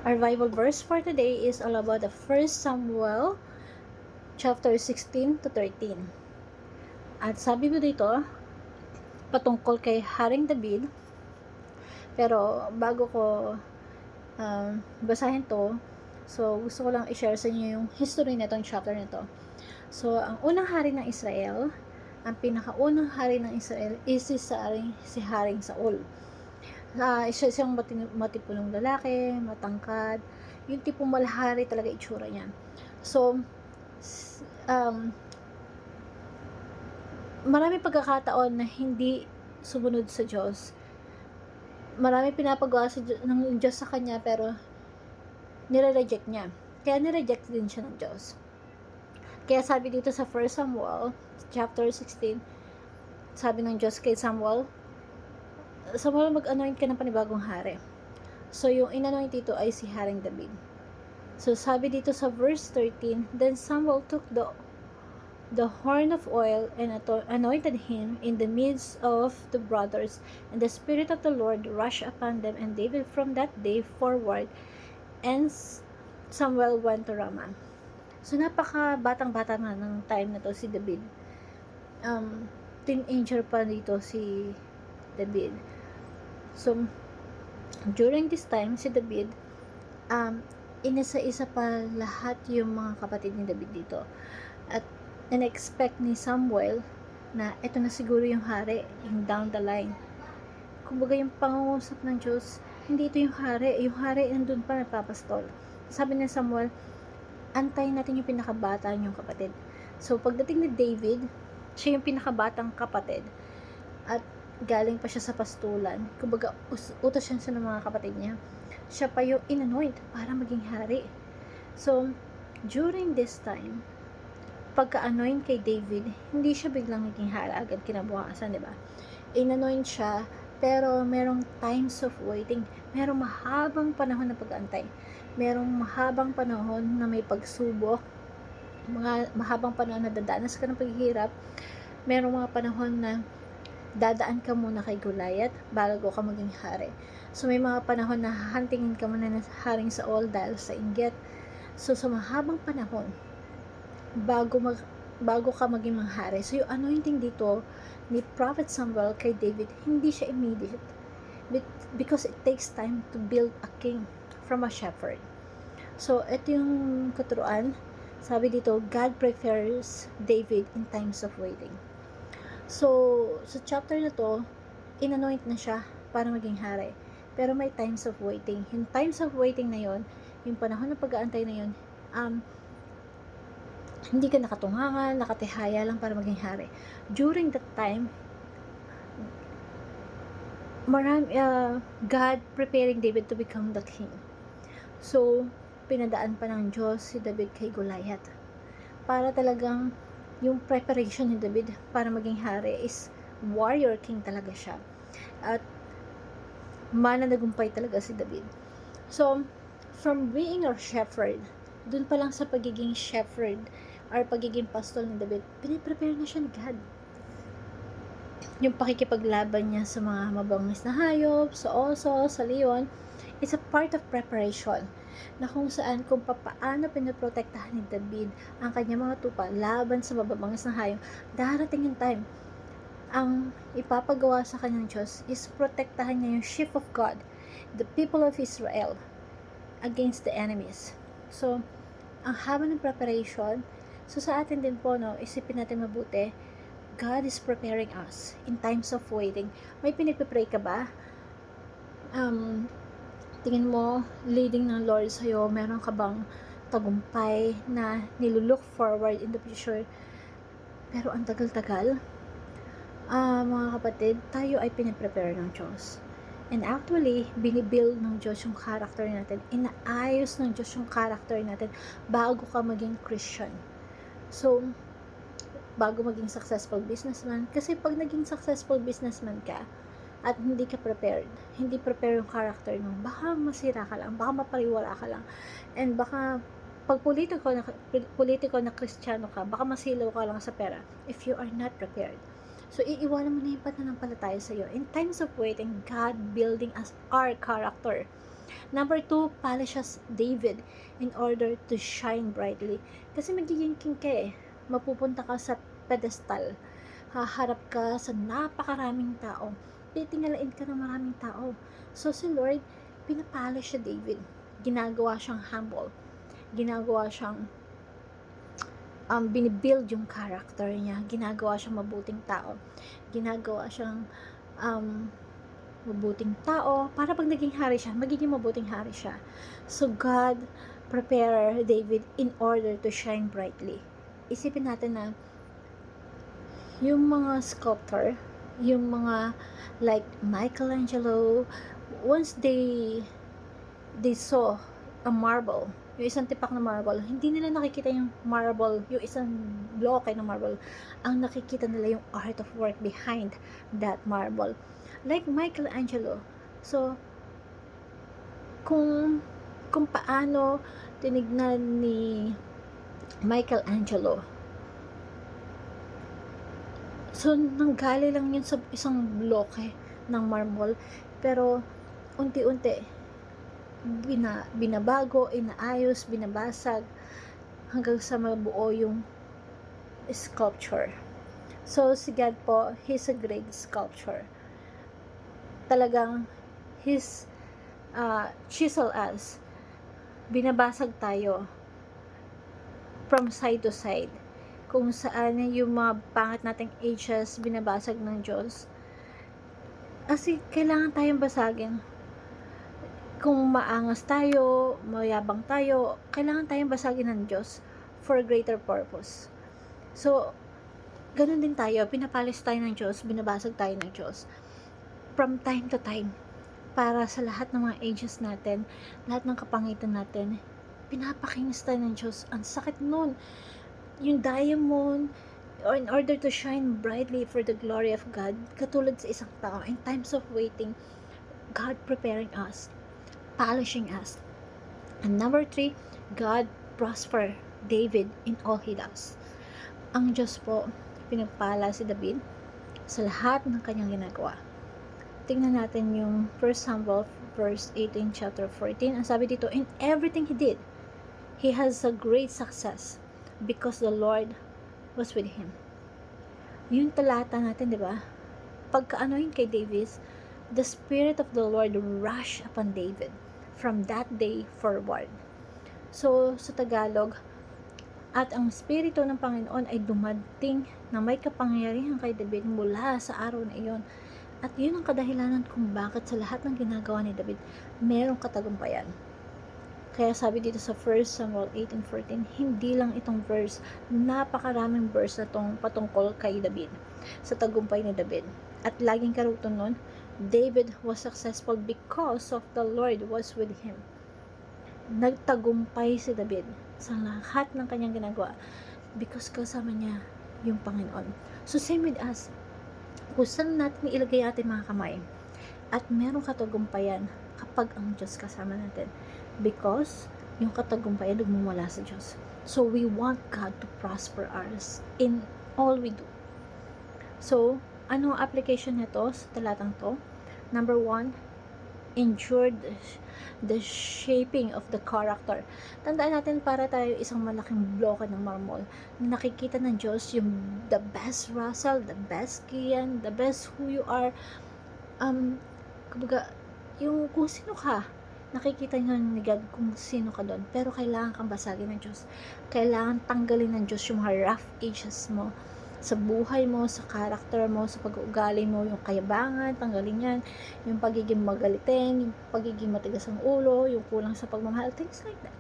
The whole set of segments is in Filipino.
Our Bible verse for today is all about the 1 Samuel chapter 16 to 13. At sabi mo dito, patungkol kay Haring David. Pero bago ko basahin to, so gusto ko lang i-share sa inyo yung history na itong chapter na to. So, ang unang hari ng Israel, ang pinakaunang hari ng Israel is si Haring Saul. Isa siyang matipulong lalaki, matangkad, yung tipong malahari talaga itsura niya. So, marami pagkakataon na hindi sumunod sa Diyos. Marami pinapagawa ng Diyos sa kanya, pero nire-reject niya. Kaya nire-reject din siya ng Diyos. Kaya sabi dito sa 1 Samuel chapter 16, sabi ng Diyos kay Samuel, mag-anoint ka ng panibagong hari. So, yung inanoint dito ay si Haring David. So, sabi dito sa verse 13, Then Samuel took the horn of oil and anointed him in the midst of the brothers, and the Spirit of the Lord rushed upon them, and David from that day forward, and Samuel went to Ramah. So, batang-bata na ng time na to si David. Teenager pa dito si David. So, during this time, si David, inisa-isa pa lahat yung mga kapatid ni David dito. At in-expect ni Samuel na ito na siguro yung hari, yung down the line. Kumbaga yung pangungusap ng Diyos, hindi ito yung hari. Yung hari, nandun pa nagpapastol. Sabi ni Samuel, antayin natin yung pinakabata niyong kapatid. So, pagdating ni David, siya yung pinakabatang kapatid. At galing pa siya sa pastulan. Kumbaga, utos siya ng mga kapatid niya. Siya pa yung inanoint para maging hari. So, during this time, pagka-anoint kay David, hindi siya biglang naging hari agad kinabukasan, di ba? Inanoint siya, pero merong times of waiting. Merong mahabang panahon na pag-aantay. Merong mahabang panahon na may pagsubok. Mahabang panahon na dadanas ka ng paghihirap. Merong mga panahon na dadaan ka muna kay Goliath bago ka maging hari. So, may mga panahon na hahantingin ka muna ng Haring Saul dahil sa inggit. So, sa mahabang panahon, bago ka maging mga hari. So, yung anointing dito ni Prophet Samuel kay David, hindi siya immediate. Because it takes time to build a king from a shepherd. So, ito yung katuruan. Sabi dito, God prepares David in times of waiting. So, sa chapter na to, inanoint na siya para maging hari. Pero may times of waiting. Yung times of waiting na yon, yung panahon ng pag-aantay na yon, hindi ka nakatungangan, nakatihaya lang para maging hari. During that time, God preparing David to become the king. So, pinadaan pa ng Diyos si David kay Goliath. Para talagang yung preparation ni David para maging hari is warrior king talaga siya. At mananagumpay talaga si David. So, from being a shepherd, dun pa lang sa pagiging shepherd or pagiging pastol ni David, piniprepare na siya ni God. Yung pakikipaglaban niya sa mga mabangis na hayop, sa oso, sa leon, is a part of preparation na kung paano pinaprotektahan ni David ang kanyang mga tupa laban sa mababangis na hayop. Darating yung time, ang ipapagawa sa kanyang Diyos is protektahan niya yung sheep of God, the people of Israel, against the enemies. So, ang haba ng preparation, so sa atin din po, isipin natin mabuti, God is preparing us in times of waiting. May pinagpipray ka ba? Tingin mo, leading ng Lord sa'yo, meron ka bang tagumpay na nilulook forward in the future? Pero ang tagal-tagal, mga kapatid, tayo ay piniprepare ng Diyos. And actually, binibuild ng Diyos yung character natin. Inaayos ng Diyos yung character natin bago ka maging Christian. So, bago maging successful businessman. Kasi pag naging successful businessman ka, at hindi ka prepared, hindi prepare yung character mo, baka masira ka lang, baka mapariwara ka lang, and baka pag politiko na Kristiyano ka, baka masilaw ka lang sa pera if you are not prepared. So, iiwanan mo na yung pananampalataya sa'yo. In times of waiting, God building us our character. Number 2, polishes David in order to shine brightly. Kasi magiging king ka eh. Mapupunta ka sa pedestal. Haharap ka sa napakaraming tao. Titingalain ka ng maraming tao. So si Lord, pinapolish siya David. Ginagawa siyang humble. Ginagawa siyang binibuild yung character niya. Ginagawa siyang mabuting tao. Ginagawa siyang mabuting tao. Para pag naging hari siya, magiging mabuting hari siya. So God prepare David in order to shine brightly. Isipin natin na yung mga sculptor, yung mga like Michelangelo, once they saw a marble, yung isang tipak na marble, hindi nila nakikita yung marble, yung isang bloke ng marble. Ang nakikita nila yung art of work behind that marble. Like Michelangelo. So, kung paano tinignan ni Michelangelo. So, nanggali lang yun sa isang bloke ng marble. Pero, unti-unti, binabago, inaayos, binabasag, hanggang sa mabuo yung sculpture. So, si God po, He's a great sculpture. Talagang, He's chisel us. Binabasag tayo from side to side. Kung saan yung mga pangit nating edges binabasag ng Diyos. Kasi kailangan tayong basagin. Kung maangas tayo, mayabang tayo, kailangan tayong basagin ng Diyos for a greater purpose. So, ganun din tayo, pinapalis tayo ng Diyos, binabasag tayo ng Diyos from time to time. Para sa lahat ng mga ages natin, lahat ng kapangitan natin, pinapakinis tayo ng Diyos. Ang sakit nun. Yung diamond, or in order to shine brightly for the glory of God, katulad sa isang tao, in times of waiting, God preparing us, polishing us. And number 3, God prosper David in all he does. Ang Diyos po, pinagpala si David sa lahat ng kanyang ginagawa. Tingnan natin yung 1 Samuel verse 18 chapter 14. Ang sabi dito, in everything he did, he has a great success because the Lord was with him. Yung talata natin, di ba? Pagkaano yun kay David, the Spirit of the Lord rushed upon David from that day forward. So, sa Tagalog, at ang Espiritu ng Panginoon ay dumating na may kapangyarihan kay David mula sa araw na iyon. At yun ang kadahilanan kung bakit sa lahat ng ginagawa ni David, merong katagumpayan. Kaya sabi dito sa 1 Samuel 18:14, hindi lang itong verse, napakaraming verse na itong patungkol kay David, sa tagumpay ni David. At laging karuton nun, David was successful because of the Lord was with him. Nagtagumpay si David sa lahat ng kanyang ginagawa because kasama niya yung Panginoon. So same with us. Kung saan natin ilagay ating mga kamay at merong katagumpayan kapag ang Diyos kasama natin, because yung katagumpayan nagmumula sa Diyos. So we want God to prosper us in all we do. So anong application nito sa talatang to? Number 1, endure the shaping of the character. Tandaan natin, para tayo isang malaking bloke ng marmol, nakikita ng Diyos yung the best Russell, the best Kian, the best who you are, kumbaga, yung kung sino ka, nakikita nyo ni God kung sino ka doon, pero kailangan kang basagin ng Diyos. Kailangan tanggalin ng Diyos yung mga rough edges mo sa buhay mo, sa character mo, sa pag-uugali mo, yung kayabangan, tanggalin yan, yung pagiging magalitin, yung pagiging matigas ang ulo, yung kulang sa pagmamahal, things like that.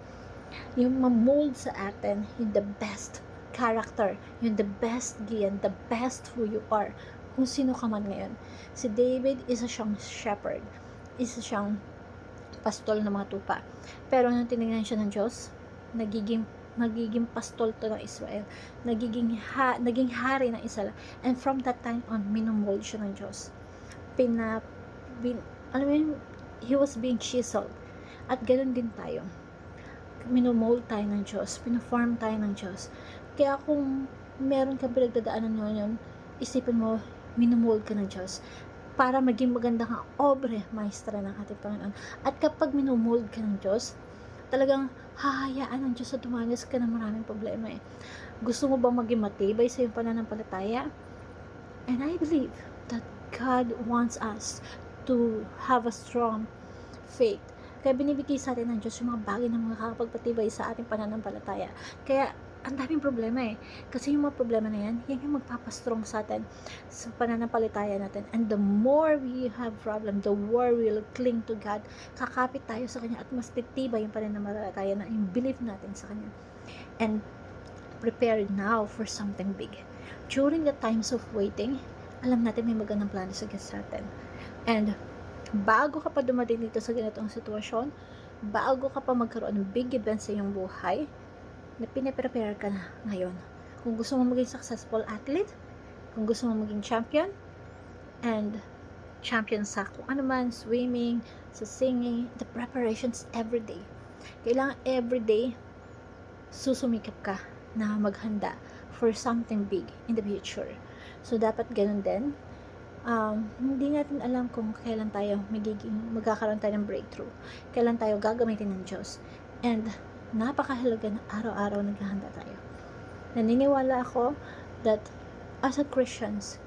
Yung ma-mold sa atin, yung the best character, yung the best Gian, the best who you are, kung sino ka man ngayon. Si David, isa siyang shepherd, isa siyang pastol ng mga tupa. Pero nung tinignan siya ng Diyos, nagiging pastol to ng Israel, naging hari ng Israel, and from that time on, minomold siya ng Diyos. He was being chiseled. At ganoon din tayo, minomold tayo ng Diyos, pinoform tayo ng Diyos. Kaya kung meron kang pinagdadaanan ngayon, isipin mo, minomold ka ng Diyos. para maging maganda kang obre maestra ng ating Panginoon. At kapag minumold ka ng Diyos, talagang hahayaan ng Diyos sa dumanas ka ng maraming problema eh. Gusto mo bang maging matibay sa iyong pananampalataya? And I believe that God wants us to have a strong faith. Kaya binibigay sa atin ng Diyos yung mga bagay na makakapagpatibay sa ating pananampalataya. Kaya ang daming problema eh. Kasi yung mga problema na yan, yan yung magpapastrong sa atin sa pananampalataya natin. And the more we have problem, the more we'll cling to God. Kakapit tayo sa Kanya at mas titibay yung pananampalataya na yung belief natin sa Kanya. And prepare now for something big. During the times of waiting, alam natin may magandang plano sa atin. And bago ka pa dumating dito sa ganitong sitwasyon, bago ka pa magkaroon ng big events sa iyong buhay, na pinaprepare ka na ngayon. Kung gusto mo maging successful athlete, kung gusto mo maging champion, and champion sa kung ano man, swimming, sa singing, the preparations everyday. Kailangan everyday susumikap ka na maghanda for something big in the future. So, dapat ganun din. Hindi natin alam kung kailan tayo magkakaroon tayo ng breakthrough. Kailan tayo gagamitin ng Diyos. And napakahalaga na araw-araw naghahanda tayo. Naniniwala ako that as a Christians,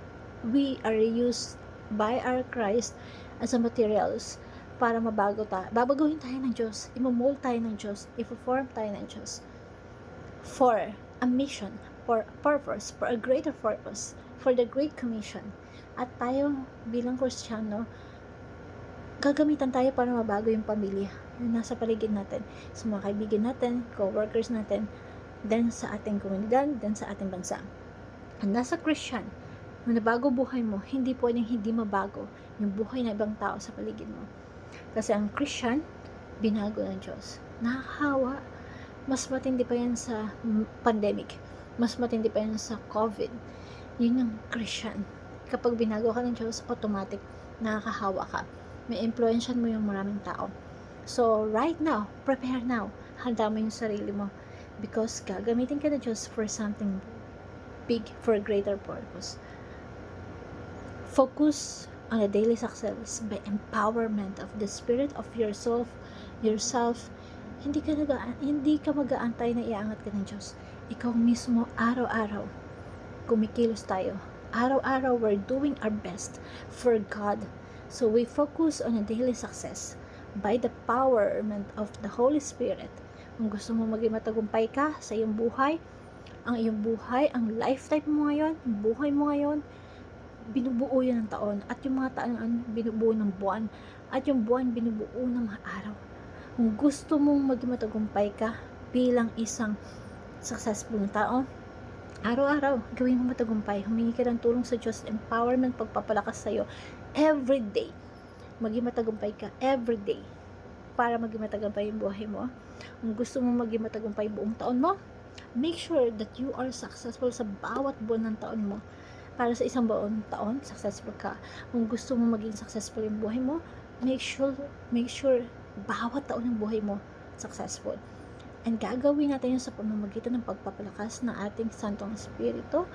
we are used by our Christ as a materials para babaguhin tayo ng Diyos, imomold tayo ng Diyos, ipo-form tayo ng Diyos for a mission, for a purpose, for a greater purpose, for the Great Commission. At tayo bilang Kristiyano, gagamitan tayo para mabago yung pamilya yung nasa paligid natin, sa mga kaibigan natin, co-workers natin, then sa ating komunidad, then sa ating bansa. And nasa Christian, nung nabago buhay mo, hindi pwedeng hindi mabago yung buhay ng ibang tao sa paligid mo. Kasi ang Christian, binago ng Diyos. Nakakahawa. Mas matindi pa yan sa pandemic. Mas matindi pa yan sa COVID. Yun yung Christian. Kapag binago ka ng Diyos, automatic, nakakahawa ka. May influensyan mo yung maraming tao. So, right now, prepare now. Handa mo yung sarili mo. Because gagamitin ka na Diyos for something big, for a greater purpose. Focus on a daily success by empowerment of the spirit of yourself. Hindi ka mag-aantay na iangat ka ng Diyos. Ikaw mismo, araw-araw, kumikilos tayo. Araw-araw, we're doing our best for God. So, we focus on a daily success by the empowerment of the Holy Spirit. Kung gusto mo maging matagumpay ka sa iyong buhay, ang lifetime mo ngayon, yung buhay mo ngayon, binubuo yan ng taon. At yung mga taon, binubuo ng buwan. At yung buwan, binubuo ng mga araw. Kung gusto mong maging matagumpay ka bilang isang successful na tao, araw-araw, gawin mo matagumpay. Humingi ka ng tulong sa Diyos, empowerment, pagpapalakas sa'yo, everyday. Maging matagumpay ka everyday para maging matagumpay yung buhay mo. Kung gusto mo maging matagumpay buong taon mo, make sure that you are successful sa bawat buwan ng taon mo. Para sa isang buong taon, successful ka. Kung gusto mo maging successful yung buhay mo, make sure bawat taon ng buhay mo successful. And gagawin natin yun sa pamamagitan ng pagpapalakas ng ating Santong Espiritu.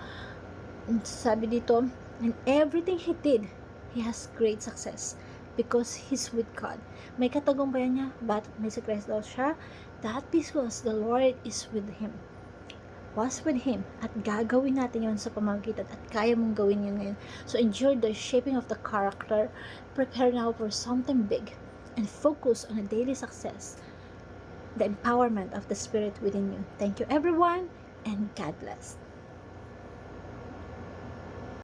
Sabi dito, in everything He did, He has great success because He's with God. May katagumpayan niya, but may secret daw siya, that because the Lord is with Him. Was with Him. At gagawin natin yun sa pamamagitan at kaya mong gawin yun ngayon. So enjoy the shaping of the character. Prepare now for something big and focus on a daily success. The empowerment of the Spirit within you. Thank you everyone and God bless.